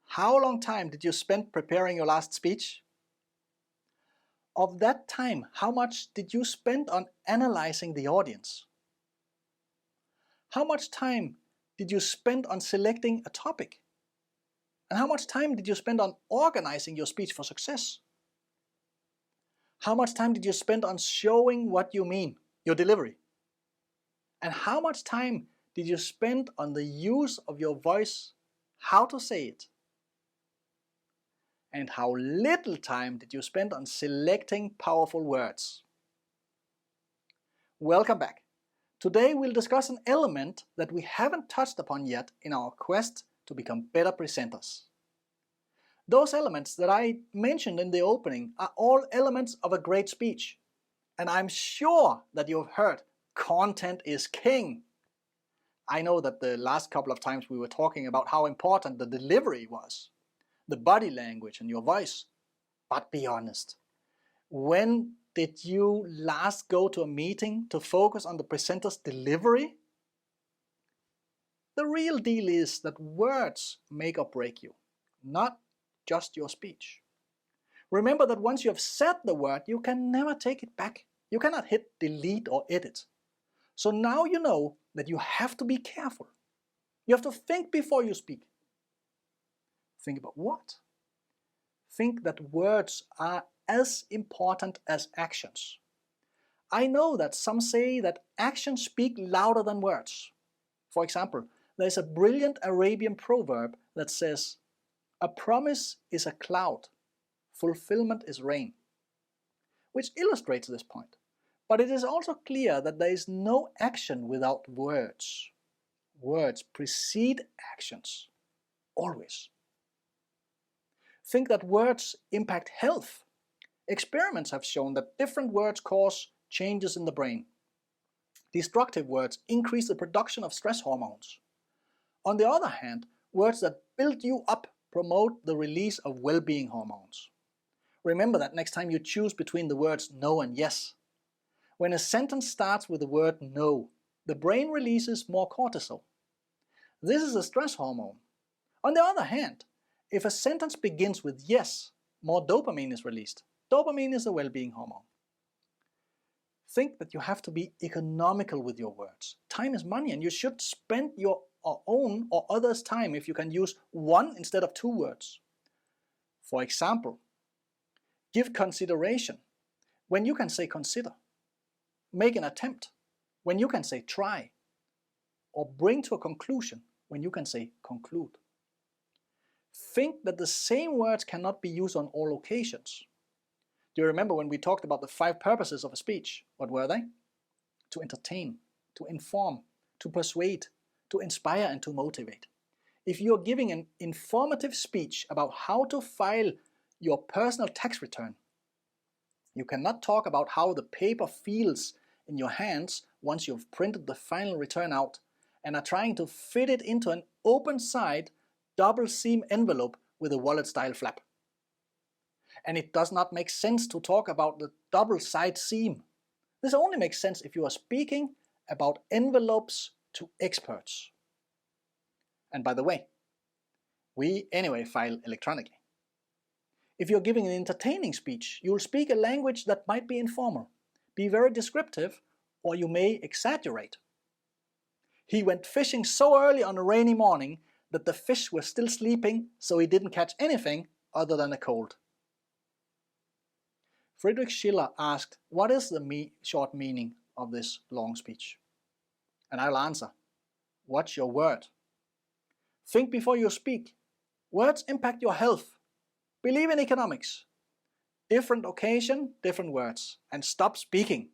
How long time did you spend preparing your last speech? Of that time, how much did you spend on analyzing the audience? How much time did you spend on selecting a topic? And how much time did you spend on organizing your speech for success? How much time did you spend on showing what you mean, your delivery? And how much time did you spend on the use of your voice, how to say it? And how little time did you spend on selecting powerful words? Welcome back. Today we'll discuss an element that we haven't touched upon yet in our quest to become better presenters. Those elements that I mentioned in the opening are all elements of a great speech. And I'm sure that you've heard content is king. I know that the last couple of times we were talking about how important the delivery was, the body language and your voice. But be honest, when did you last go to a meeting to focus on the presenter's delivery? The real deal is that words make or break you, not just your speech. Remember that once you have said the word, you can never take it back. You cannot hit delete or edit. So now you know that you have to be careful. You have to think before you speak. Think about what? Think that words are as important as actions. I know that some say that actions speak louder than words. For example, there's a brilliant Arabian proverb that says, "A promise is a cloud, fulfillment is rain," which illustrates this point. But it is also clear that there is no action without words. Words precede actions, always. Think that words impact health. Experiments have shown that different words cause changes in the brain. Destructive words increase the production of stress hormones. On the other hand, words that build you up promote the release of well-being hormones. Remember that next time you choose between the words no and yes. When a sentence starts with the word no, the brain releases more cortisol. This is a stress hormone. On the other hand, if a sentence begins with yes, more dopamine is released. Dopamine is a well-being hormone. Think that you have to be economical with your words. Time is money, and you should spend your own or others' time if you can use one instead of two words. For example, give consideration when you can say consider. Make an attempt when you can say try. Or bring to a conclusion when you can say conclude. Think that the same words cannot be used on all occasions. Do you remember when we talked about the 5 purposes of a speech? What were they? To entertain, to inform, to persuade, to inspire, and to motivate. If you're giving an informative speech about how to file your personal tax return, you cannot talk about how the paper feels in your hands once you've printed the final return out and are trying to fit it into an open side double seam envelope with a wallet style flap. And it does not make sense to talk about the double side seam. This only makes sense if you are speaking about envelopes to experts. And by the way, we anyway file electronically. If you're giving an entertaining speech, you'll speak a language that might be informal, be very descriptive, or you may exaggerate. He went fishing so early on a rainy morning that the fish were still sleeping, so he didn't catch anything other than a cold. Friedrich Schiller asked, what is the short meaning of this long speech? And I'll answer, what's your word? Think before you speak. Words impact your health. Believe in economics. Different occasion, different words. And stop speaking.